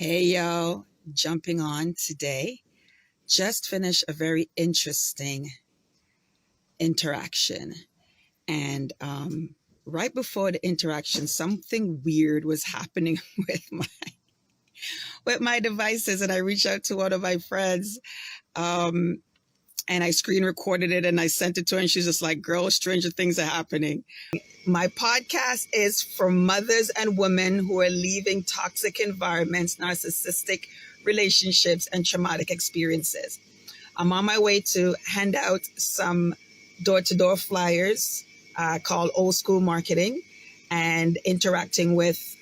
Hey, yo, jumping on today. Just finished a very interesting interaction. And right before the interaction, something weird was happening with my devices. And I reached out to one of my friends and I screen recorded it and I sent it to her. And she's just like, girl, stranger things are happening. My podcast is for mothers and women who are leaving toxic environments, narcissistic relationships, and traumatic experiences. I'm on my way to hand out some door-to-door flyers called Old School Marketing and interacting with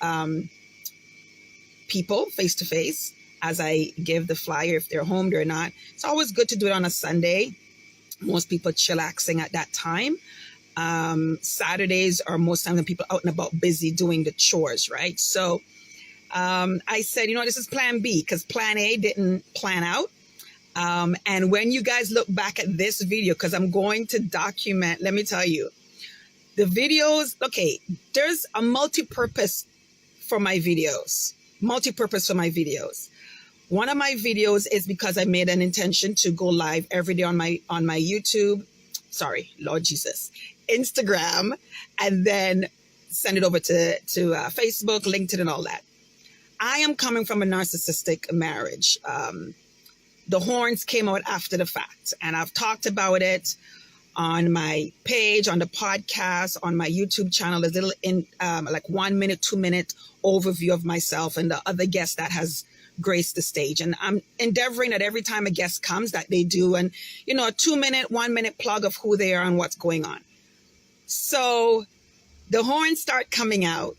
people face-to-face as I give the flyer. If they're home, they're not. It's always good to do it on a Sunday. Most people chillaxing at that time. Saturdays are most times when people are out and about busy doing the chores, right? So I said, this is plan B because plan A didn't plan out. And when you guys look back at this video, because I'm going to document, let me tell you, the videos, okay, there's a multi-purpose for my videos. One of my videos is because I made an intention to go live every day on my YouTube, Lord Jesus, Instagram, and then send it over to Facebook, LinkedIn, and all that. I am coming from a narcissistic marriage. The horns came out after the fact, and I've talked about it on my page, on the podcast, on my YouTube channel. There's a little like 1 minute, 2 minute overview of myself and the other guests that has graced the stage. And I'm endeavoring that every time a guest comes that they do, and a 2 minute, 1 minute plug of who they are and what's going on. So the horns start coming out.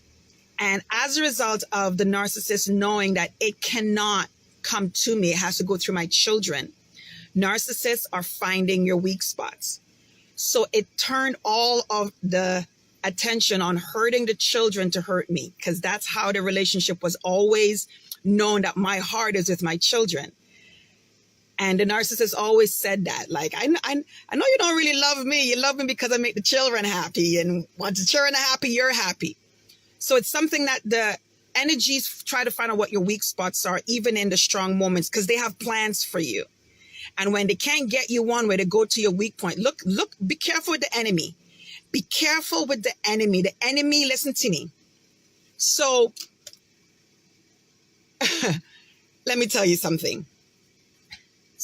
And as a result of the narcissist knowing that it cannot come to me, it has to go through my children, narcissists are finding your weak spots. So it turned all of the attention on hurting the children to hurt me, because that's how the relationship was always known, that my heart is with my children. And the narcissist always said that, like, I know you don't really love me. You love me because I make the children happy. And once the children are happy, you're happy. So it's something that the energies try to find out what your weak spots are, even in the strong moments, because they have plans for you. And when they can't get you one way, to go to your weak point. Look, be careful with the enemy. Be careful with the enemy. The enemy, listen to me. So let me tell you something.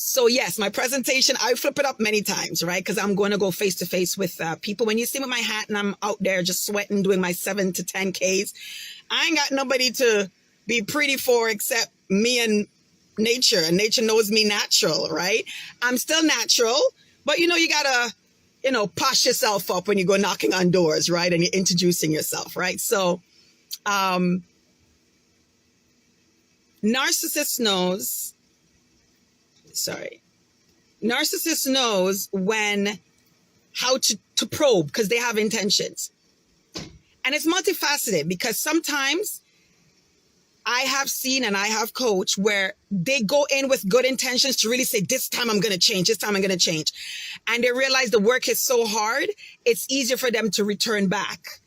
So yes, my presentation, I flip it up many times, right? Because I'm going to go face to face with people. When you see me with my hat and I'm out there just sweating, doing my 7 to 10 Ks, I ain't got nobody to be pretty for except me and nature. And nature knows me natural, right? I'm still natural, but you gotta, posh yourself up when you go knocking on doors, right? And you're introducing yourself, right? So, narcissist knows when, how to probe, because they have intentions. And it's multifaceted, because sometimes I have seen and I have coached where they go in with good intentions to really say, this time I'm going to change, And they realize the work is so hard, it's easier for them to return back,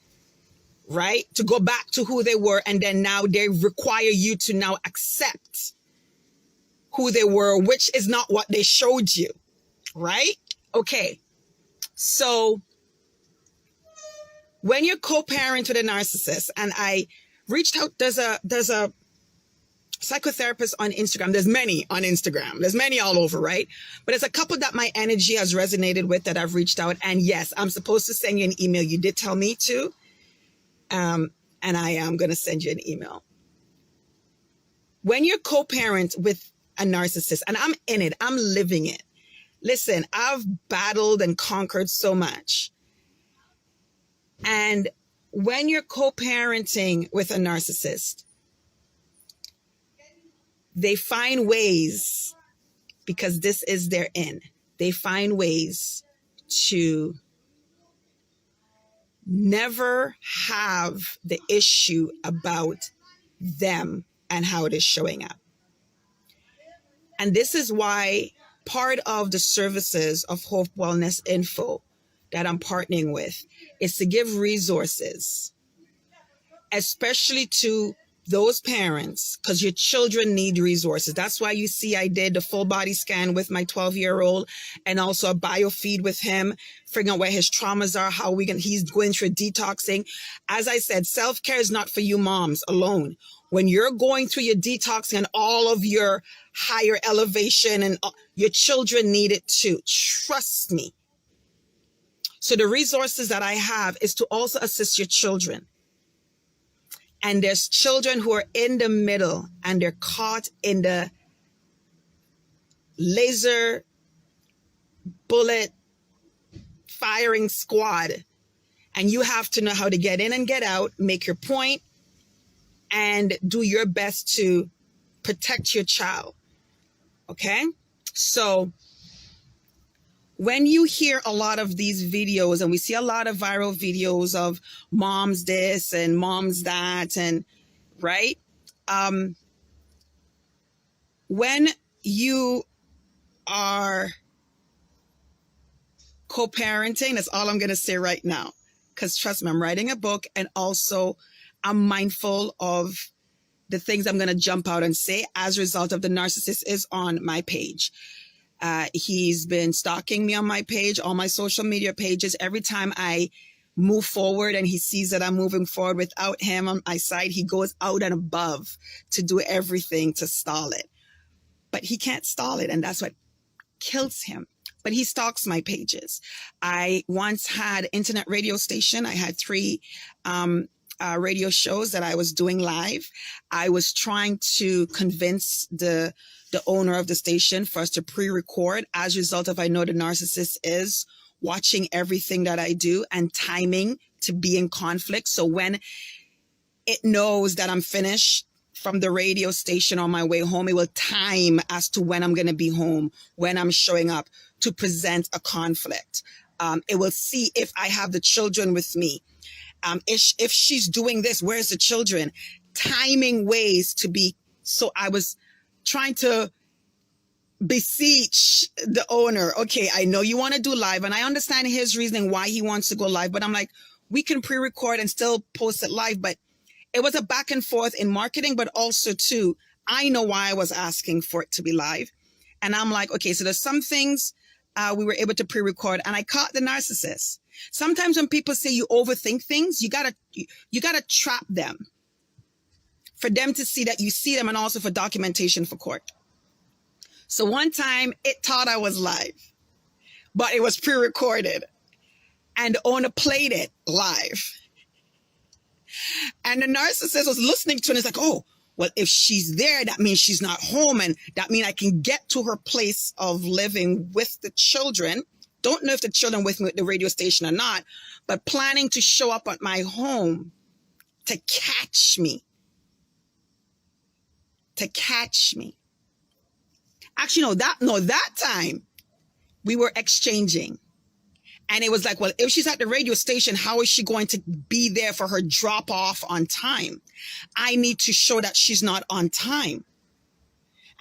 right? To go back to who they were. And then now they require you to now accept who they were, which is not what they showed you, right? Okay. So when you're co-parent with a narcissist, and I reached out, there's a psychotherapist on Instagram. There's many on Instagram. There's many all over, right? But there's a couple that my energy has resonated with that I've reached out. And yes, I'm supposed to send you an email. You did tell me to. And I am going to send you an email. When you're co-parent with a narcissist, and I'm in it, I'm living it. Listen, I've battled and conquered so much. And when you're co-parenting with a narcissist, they find ways, because this is their in, they find ways to never have the issue about them and how it is showing up. And this is why part of the services of Hope Wellness Info that I'm partnering with is to give resources, especially to those parents, because your children need resources. That's why you see I did the full body scan with my 12-year-old and also a biofeed with him, figuring out where his traumas are, he's going through detoxing. As I said, self-care is not for you moms alone. When you're going through your detoxing and all of your higher elevation, and your children need it too. Trust me. So the resources that I have is to also assist your children. And there's children who are in the middle and they're caught in the laser bullet firing squad. And you have to know how to get in and get out, make your point, and do your best to protect your child. Okay? So when you hear a lot of these videos, and we see a lot of viral videos of moms this and moms that, and right? When you are co-parenting, that's all I'm going to say right now. Because trust me, I'm writing a book, and also I'm mindful of the things I'm going to jump out and say as a result of the narcissist is on my page. He's been stalking me on my page, all my social media pages. Every time I move forward and he sees that I'm moving forward without him on my side, he goes out and above to do everything to stall it. But he can't stall it, and that's what kills him. But he stalks my pages. I once had an internet radio station. I had 3 radio shows that I was doing live. I was trying to convince the owner of the station for us to pre-record. As a result of, I know the narcissist is watching everything that I do and timing to be in conflict. So when it knows that I'm finished from the radio station on my way home, it will time as to when I'm going to be home, when I'm showing up to present a conflict. It will see if I have the children with me. If she's doing this, where's the children? Timing ways to be. So I was trying to beseech the owner. Okay, I know you want to do live, and I understand his reasoning why he wants to go live, but I'm like, we can pre-record and still post it live. But it was a back and forth in marketing, but also too, I know why I was asking for it to be live. And I'm like, okay, so there's some things we were able to pre-record, and I caught the narcissist. Sometimes when people say you overthink things, you gotta trap them for them to see that you see them, and also for documentation for court. So one time it thought I was live, but it was pre-recorded, and the owner played it live. And the narcissist was listening to it, and it's like, oh, well, if she's there, that means she's not home, and that means I can get to her place of living with the children. Don't know if the children with me at the radio station or not, but planning to show up at my home to catch me. To catch me. Actually, that time we were exchanging. And it was like, well, if she's at the radio station, how is she going to be there for her drop off on time? I need to show that she's not on time.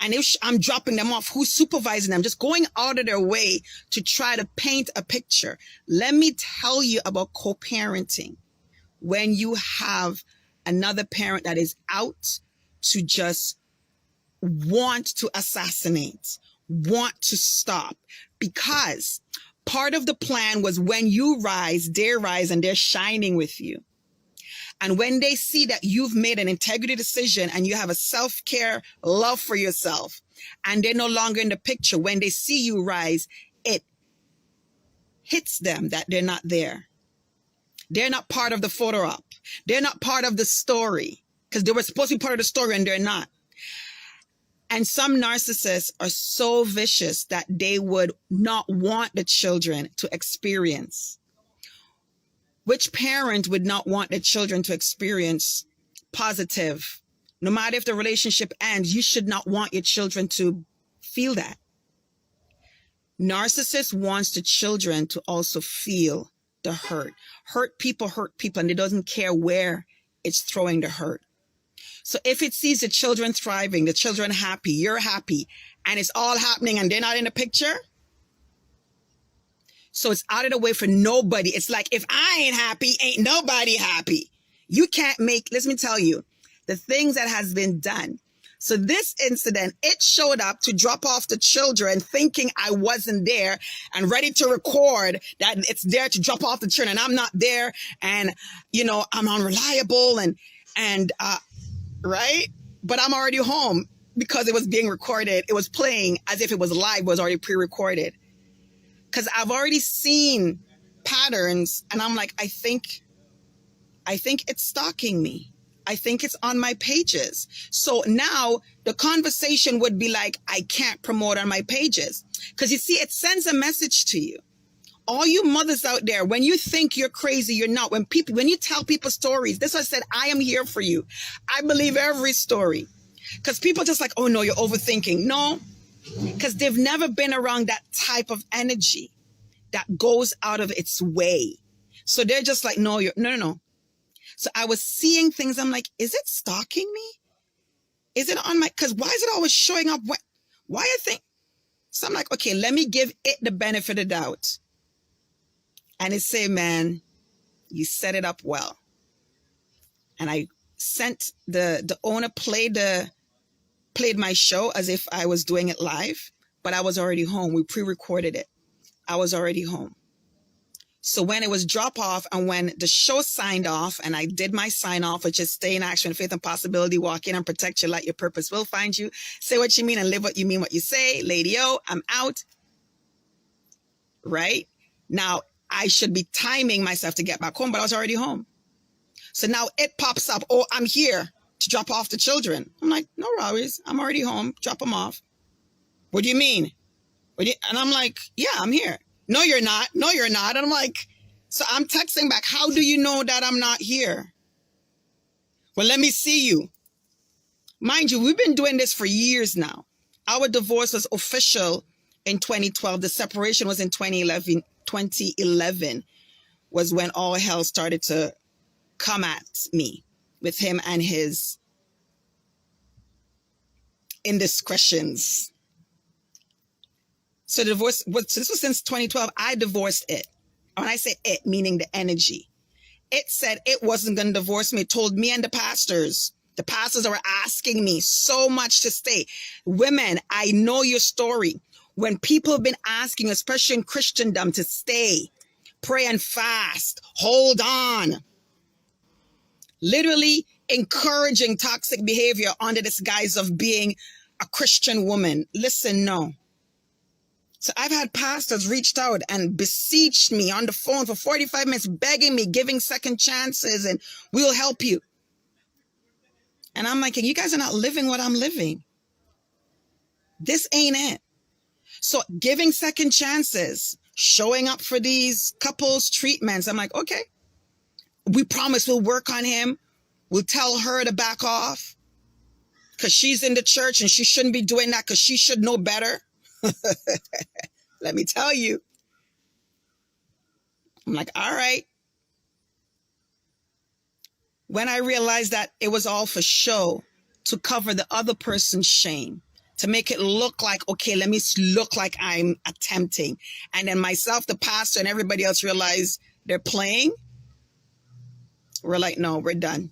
And if I'm dropping them off, who's supervising them? Just going out of their way to try to paint a picture. Let me tell you about co-parenting. When you have another parent that is out to just want to assassinate, want to stop, because part of the plan was when you rise, and they're shining with you. And when they see that you've made an integrity decision and you have a self-care love for yourself, and they're no longer in the picture, when they see you rise, it hits them that they're not there. They're not part of the photo op. They're not part of the story, because they were supposed to be part of the story and they're not. And some narcissists are so vicious that they would not want the children to experience. Which parent would not want the children to experience positive? No matter if the relationship ends, you should not want your children to feel that. Narcissist wants the children to also feel the hurt. Hurt people, and it doesn't care where it's throwing the hurt. So if it sees the children thriving, the children happy, you're happy, and it's all happening and they're not in the picture, so it's out of the way for nobody. It's like, if I ain't happy, ain't nobody happy. You can't make, let me tell you, the things that has been done. So this incident, it showed up to drop off the children thinking I wasn't there and ready to record that it's there to drop off the children and I'm not there. And, you know, I'm unreliable and right. But I'm already home because it was being recorded. It was playing as if it was live, it was already pre-recorded. Because I've already seen patterns and I'm like, I think it's stalking me. I think it's on my pages. So now the conversation would be like, I can't promote on my pages. Because you see, it sends a message to you. All you mothers out there, when you think you're crazy, you're not. When you tell people stories, this is what I said, I am here for you. I believe every story. Because people just like, oh no, you're overthinking. No, because they've never been around that type of energy that goes out of its way. So they're just like, no. So I was seeing things. I'm like, is it stalking me? Is it on my, because why is it always showing up? Why I think? So I'm like, okay, let me give it the benefit of the doubt. And it say, man, you set it up well. And I sent the owner played my show as if I was doing it live, but I was already home. We pre-recorded it. I was already home. So when it was drop off and when the show signed off and I did my sign off, which is stay in action, faith and possibility, walk in and protect your light, your purpose will find you. Say what you mean and live what you mean, what you say. Lady-o, I'm out. Right? Now, I should be timing myself to get back home, but I was already home. So now it pops up, oh, I'm here to drop off the children. I'm like, no worries. I'm already home. Drop them off. What do you mean? And I'm like, yeah, I'm here. No, you're not. No, you're not. And I'm like, so I'm texting back. How do you know that I'm not here? Well, let me see you. Mind you, we've been doing this for years now. Our divorce was official in 2012. The separation was in 2011. 2011 was when all hell started to come at me with him and his indiscretions. So the divorce, this was since 2012. I divorced it. When I say it, meaning the energy. It said it wasn't going to divorce me. It told me and the pastors. The pastors were asking me so much to stay. Women, I know your story. When people have been asking, especially in Christendom, to stay, pray and fast, hold on. Literally encouraging toxic behavior under this guise of being a Christian woman. Listen, no. So I've had pastors reached out and beseeched me on the phone for 45 minutes, begging me, giving second chances, and we'll help you. And I'm like, you guys are not living what I'm living. This ain't it. So giving second chances, showing up for these couples treatments. I'm like, okay, we promise we'll work on him. We'll tell her to back off because she's in the church and she shouldn't be doing that because she should know better. Let me tell you. I'm like, all right. When I realized that it was all for show to cover the other person's shame, to make it look like, okay, let me look like I'm attempting. And then myself, the pastor, and everybody else realized they're playing. We're like, no, we're done.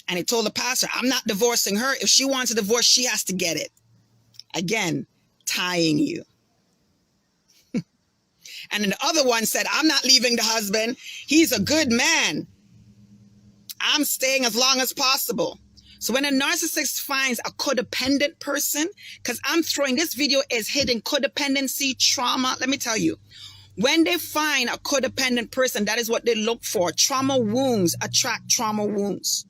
And he told the pastor, I'm not divorcing her. If she wants a divorce, she has to get it. Again, tying you. And then the other one said, I'm not leaving the husband. He's a good man. I'm staying as long as possible. So when a narcissist finds a codependent person, because I'm throwing this video is hidden codependency, trauma. Let me tell you, when they find a codependent person, that is what they look for. Trauma wounds attract trauma wounds.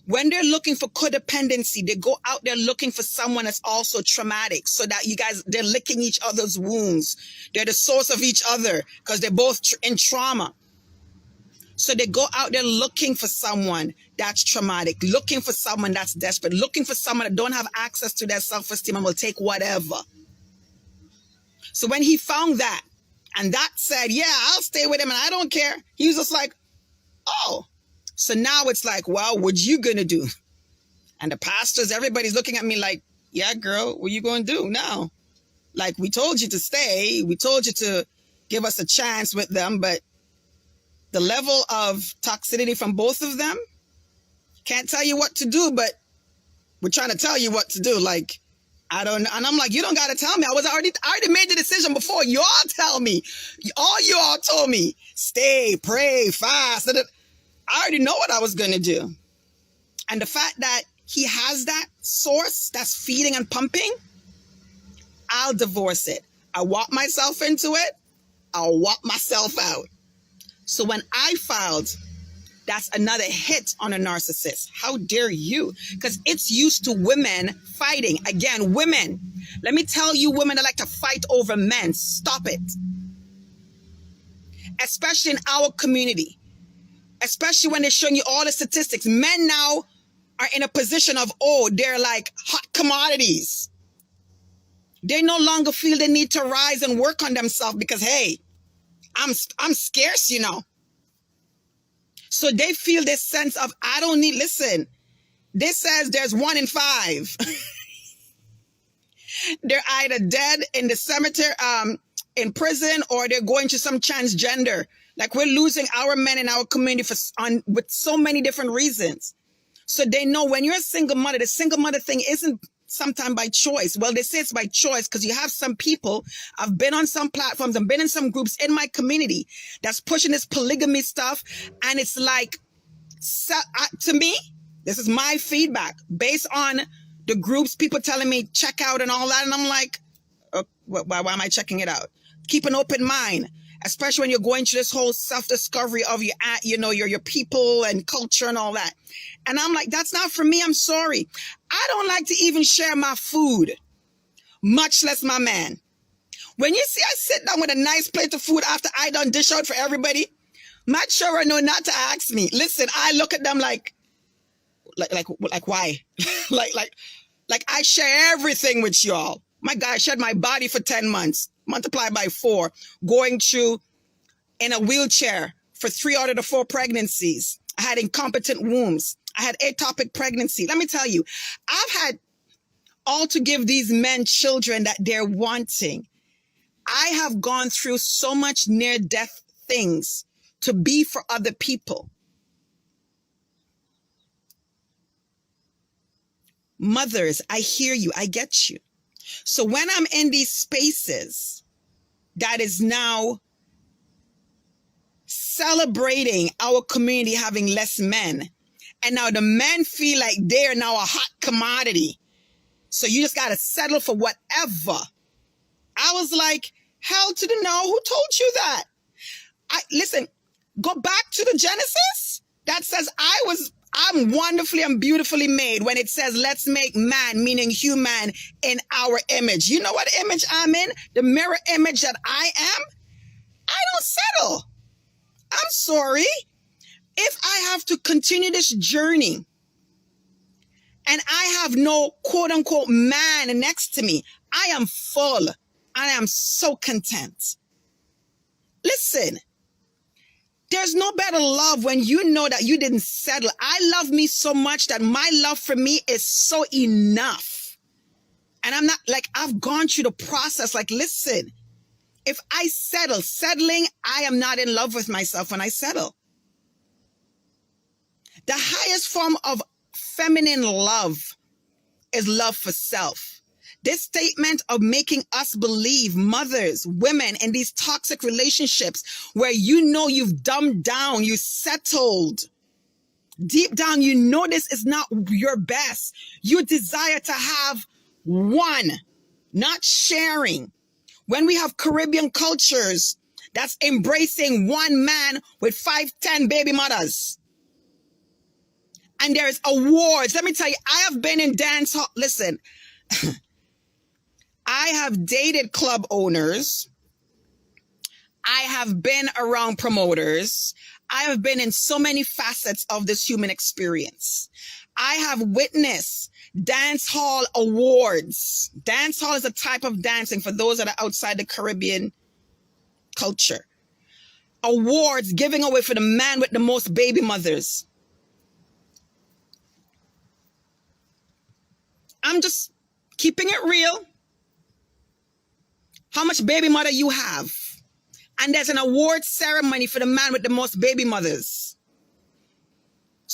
When they're looking for codependency, they go out there looking for someone that's also traumatic so that you guys, they're licking each other's wounds. They're the source of each other because they're both in trauma. So they go out there looking for someone that's traumatic, looking for someone that's desperate, looking for someone that don't have access to their self-esteem and will take whatever. So when he found that, and that said, yeah, I'll stay with him and I don't care. He was just like, oh. So now it's like, well, what you gonna do? And the pastors, everybody's looking at me like, yeah, girl, what you gonna do now? Like, we told you to stay. We told you to give us a chance with them, but the level of toxicity from both of them, Can't tell you what to do, but we're trying to tell you what to do. Like, I don't know. And I'm like, you don't got to tell me. I already made the decision before y'all tell me. All y'all told me, stay, pray, fast. I already know what I was going to do. And the fact that he has that source that's feeding and pumping, I'll divorce it. I walk myself into it. I'll walk myself out. So when I filed, that's another hit on a narcissist. How dare you? Because it's used to women fighting. Again, women. Let me tell you, women that like to fight over men. Stop it. Especially in our community. Especially when they're showing you all the statistics. Men now are in a position of, oh, they're like hot commodities. They no longer feel the need to rise and work on themselves because, hey, I'm scarce, you know. So they feel this sense of, I don't need, listen, this says there's 1 in 5. They're either dead in the cemetery, in prison, or they're going to some transgender. Like, we're losing our men in our community with so many different reasons. So they know when you're a single mother, the single mother thing isn't sometimes by choice. Well, they say it's by choice because you have some people, I've been on some platforms and been in some groups in my community that's pushing this polygamy stuff. And it's like, to me, this is my feedback based on the groups, people telling me check out and all that. And I'm like, why am I checking it out? Keep an open mind, especially when you're going through this whole self-discovery of your people and culture and all that. And I'm like, that's not for me. I'm sorry. I don't like to even share my food, much less my man. When you see I sit down with a nice plate of food after I done dish out for everybody, my children know not to ask me. Listen, I look at them like why? like I share everything with y'all. My God, I shed my body for 10 months, multiplied by 4, going through in a wheelchair for 3 out of the 4 pregnancies. I had incompetent wombs. I had ectopic pregnancy. Let me tell you, I've had all to give these men children that they're wanting. I have gone through so much near-death things to be for other people. Mothers, I hear you. I get you. So when I'm in these spaces that is now celebrating our community having less men, and now the men feel like they're now a hot commodity, so you just got to settle for whatever. I was like, hell to the no, who told you that? Listen, go back to the Genesis that says I'm wonderfully and beautifully made, when it says let's make man, meaning human, in our image. You know what image I'm in? The mirror image that I am? I don't settle. I'm sorry. If I have to continue this journey and I have no quote unquote man next to me, I am full. I am so content. Listen, there's no better love when you know that you didn't settle. I love me so much that my love for me is so enough. And I'm not like, I've gone through the process. Like, listen, if I settling, I am not in love with myself when I settle. The highest form of feminine love is love for self. This statement of making us believe, mothers, women, in these toxic relationships where you know you've dumbed down, you settled. Deep down, you know this is not your best. You desire to have one, not sharing. When we have Caribbean cultures that's embracing one man with 5, 10 baby mothers. And there's awards. Let me tell you, I have been in dance hall. Listen, I have dated club owners. I have been around promoters. I have been in so many facets of this human experience. I have witnessed dance hall awards. Dance hall is a type of dancing for those that are outside the Caribbean culture. Awards giving away for the man with the most baby mothers. I'm just keeping it real. How much baby mother you have. And there's an award ceremony for the man with the most baby mothers.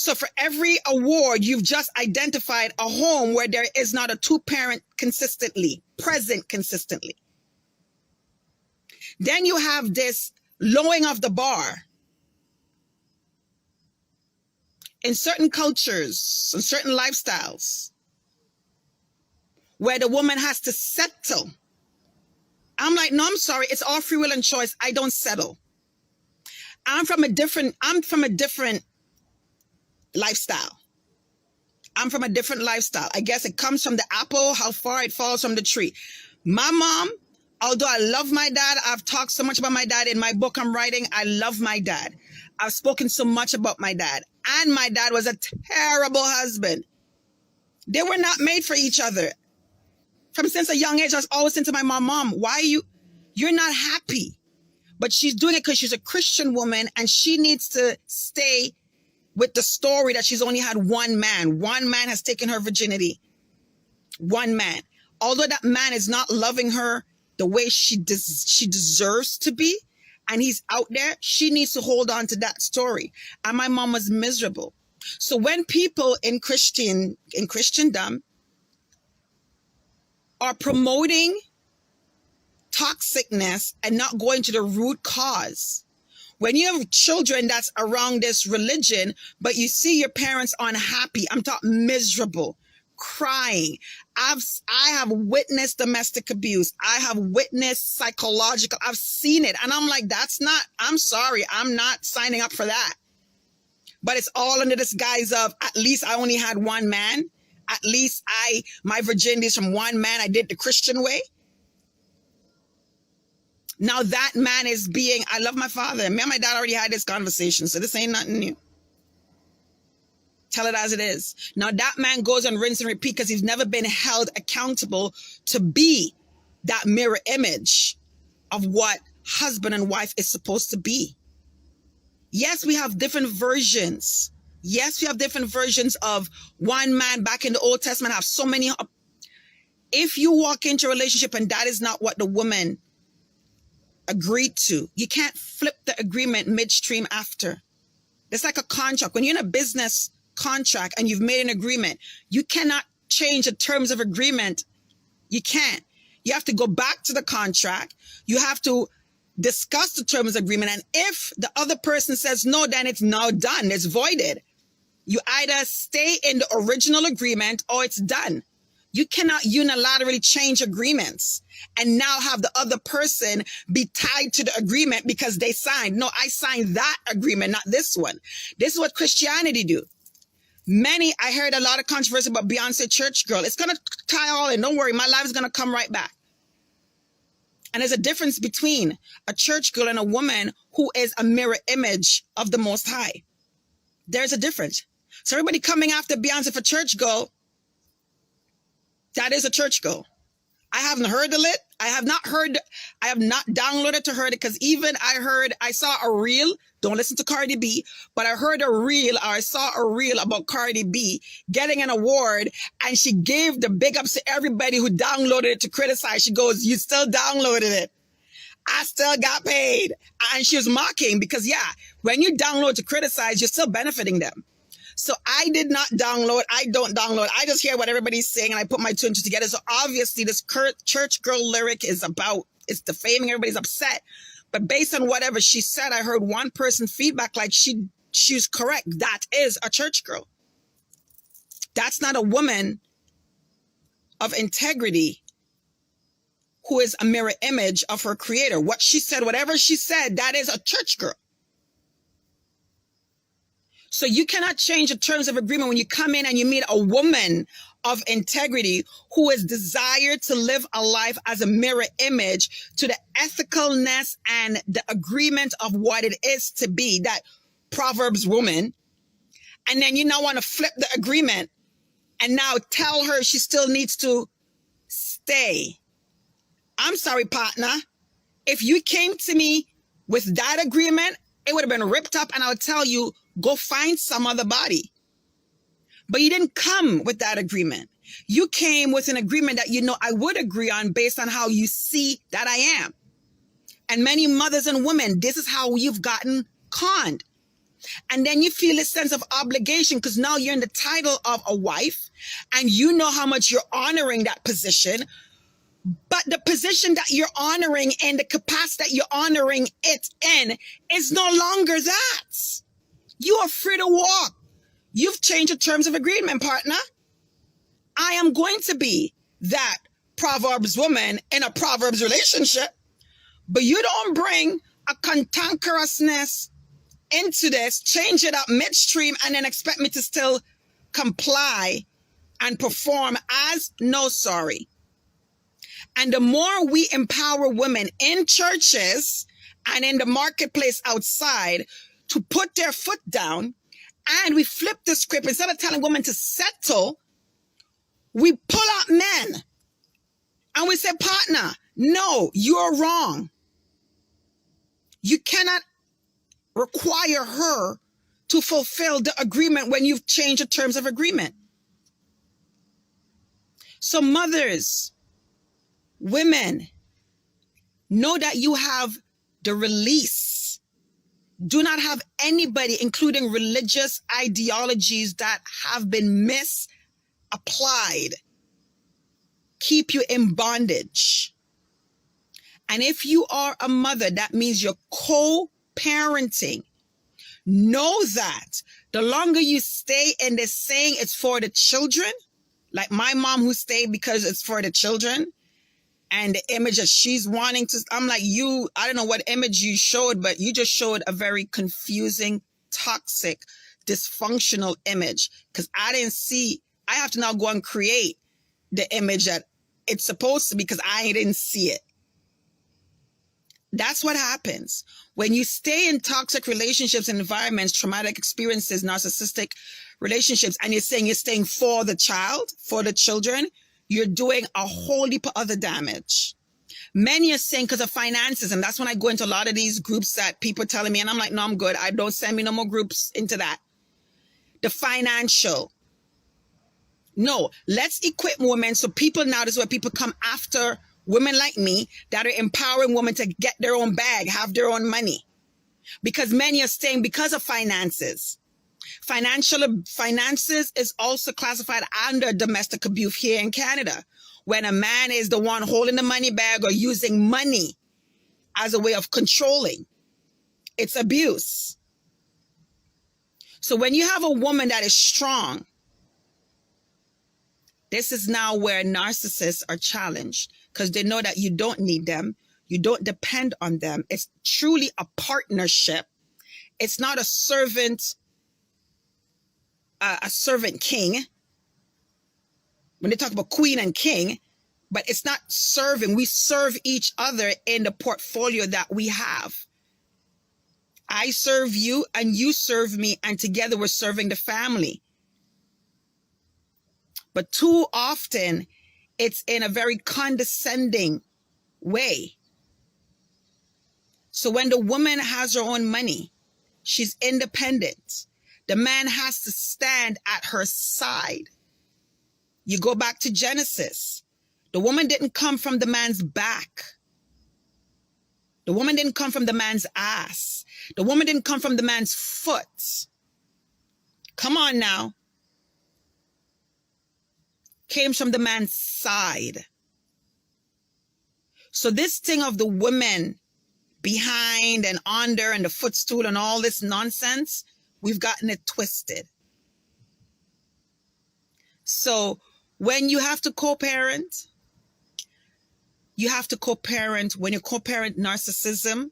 So for every award, you've just identified a home where there is not a two-parent consistently, present consistently. Then you have this lowering of the bar. In certain cultures, in certain lifestyles, where the woman has to settle. I'm like, no, I'm sorry. It's all free will and choice. I don't settle. I'm from a different lifestyle. I'm from a different lifestyle. I guess it comes from the apple, how far it falls from the tree. My mom, although I love my dad, I've talked so much about my dad in my book I'm writing. I love my dad. I've spoken so much about my dad. And my dad was a terrible husband. They were not made for each other. From since a young age, I was always saying to my mom, why are you're not happy? But she's doing it because she's a Christian woman and she needs to stay with the story that she's only had one man. One man has taken her virginity. One man. Although that man is not loving her the way she deserves to be, and he's out there, she needs to hold on to that story. And my mom was miserable. So when people in Christendom are promoting toxicness and not going to the root cause, when you have children that's around this religion, but you see your parents unhappy, I'm talking miserable, crying. I have witnessed domestic abuse. I have witnessed psychological. I've seen it. And I'm like, I'm sorry. I'm not signing up for that. But it's all under this guise of, at least I only had one man. At least my virginity is from one man. I did the Christian way. Now that man is I love my father. Me and my dad already had this conversation. So this ain't nothing new. Tell it as it is. Now that man goes and rinse and repeat because he's never been held accountable to be that mirror image of what husband and wife is supposed to be. Yes, we have different versions. Yes, we have different versions of one man. Back in the Old Testament, have so many. If you walk into a relationship and that is not what the woman agreed to, you can't flip the agreement midstream after. It's like a contract. When you're in a business contract and you've made an agreement, you cannot change the terms of agreement. You can't. You have to go back to the contract. You have to discuss the terms of agreement. And if the other person says no, then it's now done. It's voided. You either stay in the original agreement or it's done. You cannot unilaterally change agreements and now have the other person be tied to the agreement because they signed. No, I signed that agreement, not this one. This is what Christianity do. I heard a lot of controversy about Beyonce church girl. It's going to tie all in. Don't worry. My life is going to come right back. And there's a difference between a church girl and a woman who is a mirror image of the Most High. There's a difference. So everybody coming after Beyonce for church girl, that is a church girl. I haven't heard the lit. I have not downloaded to heard it because even I saw a reel. Don't listen to Cardi B, but I heard I saw a reel about Cardi B getting an award and she gave the big ups to everybody who downloaded it to criticize. She goes, you still downloaded it. I still got paid. And she was mocking because when you download to criticize, you're still benefiting them. So I did not download. I don't download. I just hear what everybody's saying and I put my two and two together. So obviously this church girl lyric it's defaming. Everybody's upset. But based on whatever she said, I heard one person feedback like she's correct. That is a church girl. That's not a woman of integrity who is a mirror image of her creator. What she said, whatever she said, that is a church girl. So you cannot change the terms of agreement when you come in and you meet a woman of integrity who is desired to live a life as a mirror image to the ethicalness and the agreement of what it is to be that Proverbs woman. And then you now want to flip the agreement and now tell her she still needs to stay. I'm sorry, partner. If you came to me with that agreement, it would have been ripped up and I would tell you, go find some other body. But you didn't come with that agreement. You came with an agreement that I would agree on based on how you see that I am. And many mothers and women, this is how you've gotten conned. And then you feel a sense of obligation because now you're in the title of a wife and you know how much you're honoring that position. But the position that you're honoring and the capacity that you're honoring it in is no longer that. You are free to walk. You've changed the terms of agreement, partner. I am going to be that Proverbs woman in a Proverbs relationship, but you don't bring a cantankerousness into this, change it up midstream, and then expect me to still comply and perform as no sorry. And the more we empower women in churches and in the marketplace outside to put their foot down, and we flip the script, instead of telling women to settle, we pull out men and we say, partner, no, you're wrong. You cannot require her to fulfill the agreement when you've changed the terms of agreement. So mothers, women, know that you have the release. Do not have anybody, including religious ideologies that have been misapplied, keep you in bondage. And if you are a mother, that means you're co-parenting. Know that the longer you stay in this saying it's for the children, like my mom who stayed because it's for the children, and the image that she's wanting to, I'm like, I don't know what image you showed, but you just showed a very confusing, toxic, dysfunctional image. Because I have to now go and create the image that it's supposed to be because I didn't see it. That's what happens when you stay in toxic relationships and environments, traumatic experiences, narcissistic relationships, and you're saying you're staying for the child, for the children. You're doing a whole heap of other damage. Many are saying because of finances. And that's when I go into a lot of these groups that people are telling me, and I'm like, no, I'm good. I don't send me no more groups into that. The financial. No, let's equip women. So people now, this is where people come after women like me that are empowering women to get their own bag, have their own money. Because many are staying because of finances. Finances is also classified under domestic abuse here in Canada, when a man is the one holding the money bag or using money as a way of controlling. It's abuse. So when you have a woman that is strong, this is now where narcissists are challenged because they know that you don't need them. You don't depend on them. It's truly a partnership. It's not a servant king. When they talk about queen and king, but it's not serving. We serve each other in the portfolio that we have. I serve you and you serve me, and together we're serving the family. But too often it's in a very condescending way. So when the woman has her own money, she's independent. The man has to stand at her side. You go back to Genesis. The woman didn't come from the man's back. The woman didn't come from the man's ass. The woman didn't come from the man's foot. Come on now. Came from the man's side. So this thing of the woman behind and under and the footstool and all this nonsense, we've gotten it twisted. So when you have to co-parent, you have to co-parent when you co-parent narcissism,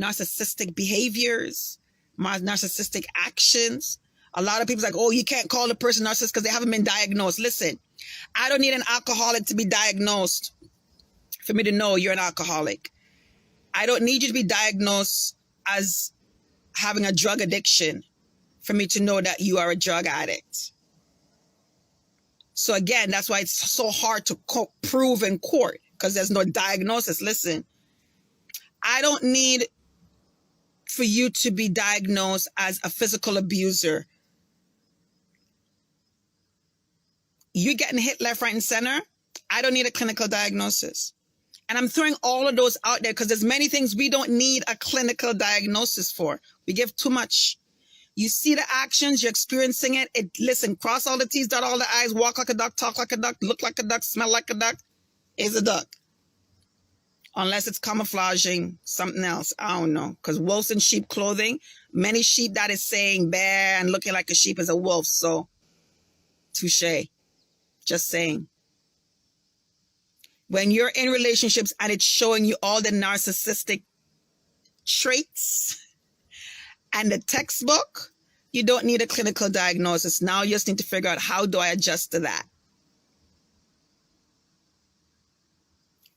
narcissistic behaviors, narcissistic actions. A lot of people's like, oh, you can't call a person narcissist because they haven't been diagnosed. Listen, I don't need an alcoholic to be diagnosed for me to know you're an alcoholic. I don't need you to be diagnosed as having a drug addiction for me to know that you are a drug addict. So again, that's why it's so hard to prove in court, because there's no diagnosis. Listen, I don't need for you to be diagnosed as a physical abuser. You're getting hit left, right, and center. I don't need a clinical diagnosis. And I'm throwing all of those out there because there's many things we don't need a clinical diagnosis for. We give too much You see the actions, you're experiencing it. Listen, cross all the T's, dot all the I's, walk like a duck, talk like a duck, look like a duck, smell like a duck, is a duck. Unless it's camouflaging something else. I don't know. Because wolves in sheep clothing, many sheep that is saying bear and looking like a sheep is a wolf. So, touche. Just saying. When you're in relationships and it's showing you all the narcissistic traits and the textbook, you don't need a clinical diagnosis. Now you just need to figure out, how do I adjust to that?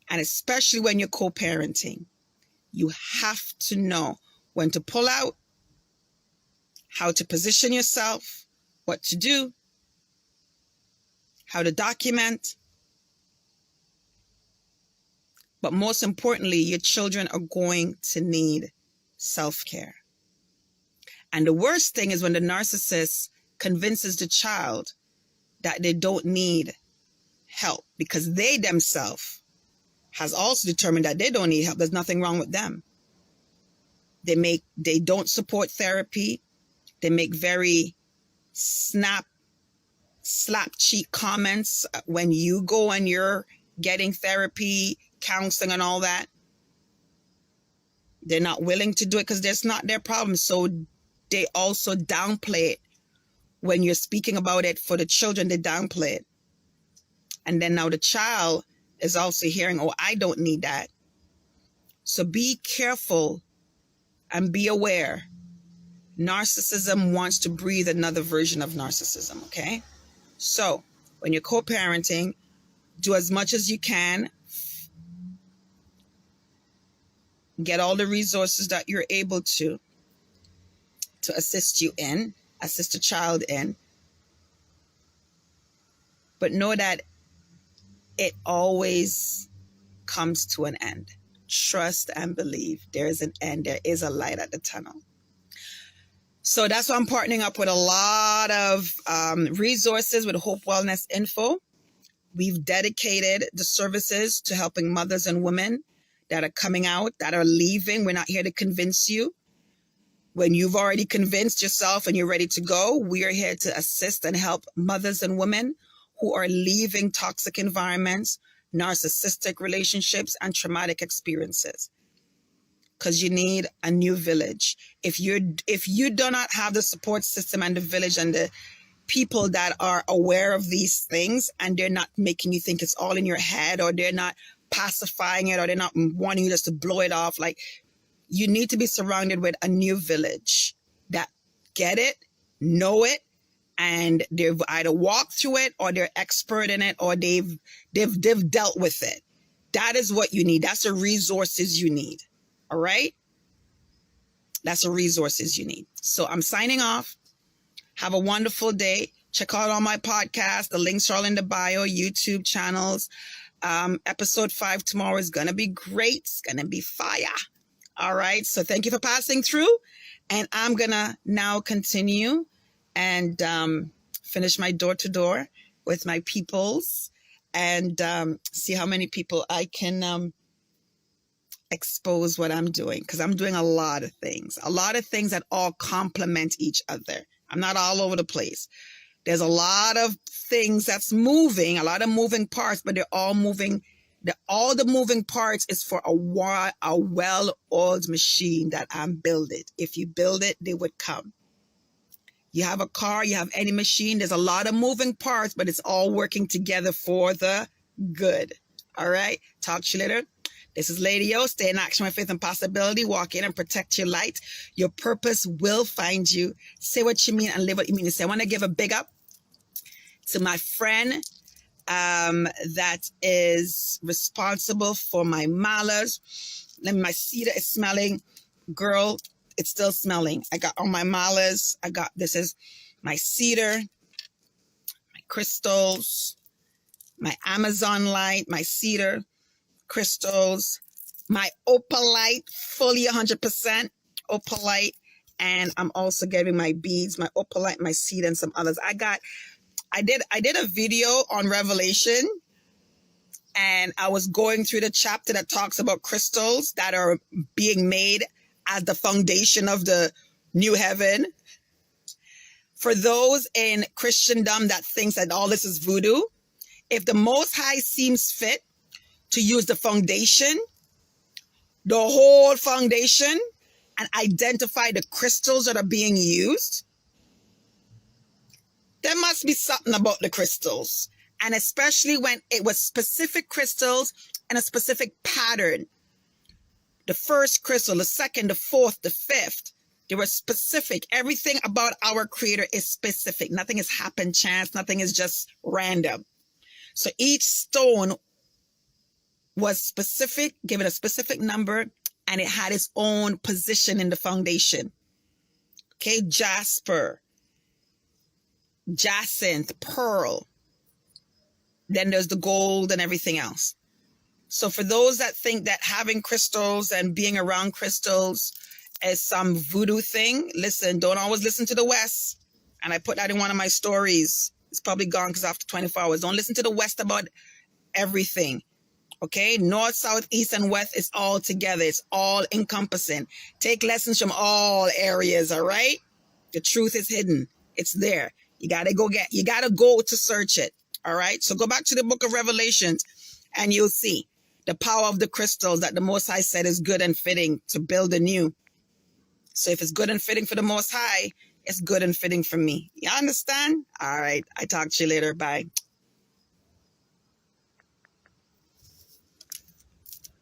And especially when you're co-parenting, you have to know when to pull out, how to position yourself, what to do, how to document. But most importantly, your children are going to need self-care. And the worst thing is when the narcissist convinces the child that they don't need help, because they themselves has also determined that they don't need help. There's nothing wrong with them. They don't support therapy. They make very slap cheek comments when you go and you're getting therapy, counseling and all that. They're not willing to do it because that's not their problem. So they also downplay it. When you're speaking about it for the children, they downplay it. And then now the child is also hearing, oh, I don't need that. So be careful and be aware. Narcissism wants to breathe another version of narcissism, okay? So when you're co-parenting, do as much as you can. Get all the resources that you're able to assist a child in. But know that it always comes to an end. Trust and believe there is an end. There is a light at the tunnel. So that's why I'm partnering up with a lot of resources with Hope Wellness Info. We've dedicated the services to helping mothers and women that are coming out, that are leaving. We're not here to convince you. When you've already convinced yourself and you're ready to go, we are here to assist and help mothers and women who are leaving toxic environments, narcissistic relationships, and traumatic experiences. Because you need a new village. If you do not have the support system and the village and the people that are aware of these things, and they're not making you think it's all in your head, or they're not pacifying it, or they're not wanting you just to blow it off, like, you need to be surrounded with a new village that get it, know it, and they've either walked through it, or they're expert in it, or they've dealt with it. That is what you need. That's the resources you need. All right? That's the resources you need. So I'm signing off. Have a wonderful day. Check out all my podcasts. The links are all in the bio, YouTube channels. Episode 5 tomorrow is going to be great. It's going to be fire. All right. So thank you for passing through. And I'm going to now continue and finish my door-to-door with my peoples and see how many people I can expose what I'm doing, because I'm doing a lot of things that all complement each other. I'm not all over the place. There's a lot of things that's moving, a lot of moving parts, but they're all moving. All the moving parts is for a well-oiled machine that I'm building. If you build it, they would come. You have a car, you have any machine, there's a lot of moving parts, but it's all working together for the good. All right? Talk to you later. This is Lady O. Stay in action with faith and possibility. Walk in and protect your light. Your purpose will find you. Say what you mean and live what you mean. So I want to give a big up to my friend that is responsible for my malas. My cedar is smelling. Girl, it's still smelling. I got all my malas. This is my cedar, my crystals, my Amazon light, my cedar, crystals, my opalite, fully 100% opalite. And I'm also getting my beads, my opalite, my cedar, and some others. I did a video on Revelation, and I was going through the chapter that talks about crystals that are being made as the foundation of the new heaven. For those in Christendom that thinks that all this is voodoo, if the Most High seems fit to use the foundation, the whole foundation, and identify the crystals that are being used, there must be something about the crystals. And especially when it was specific crystals and a specific pattern. The first crystal, the second, the fourth, the fifth, they were specific. Everything about our Creator is specific. Nothing is happen chance. Nothing is just random. So each stone was specific, given a specific number, and it had its own position in the foundation. Okay, jasper, jacinth, pearl. Then there's the gold and everything else. So for those that think that having crystals and being around crystals is some voodoo thing, listen, don't always listen to the West. And I put that in one of my stories. It's probably gone because after 24 hours. Don't listen to the West about everything. Okay? North, south, east, and west is all together. It's all encompassing. Take lessons from all areas, all right? The truth is hidden. It's there. You gotta go to search it. All right. So go back to the book of Revelations and you'll see the power of the crystals that the Most High said is good and fitting to build anew. So if it's good and fitting for the Most High, it's good and fitting for me. You understand? All right. I talk to you later. Bye.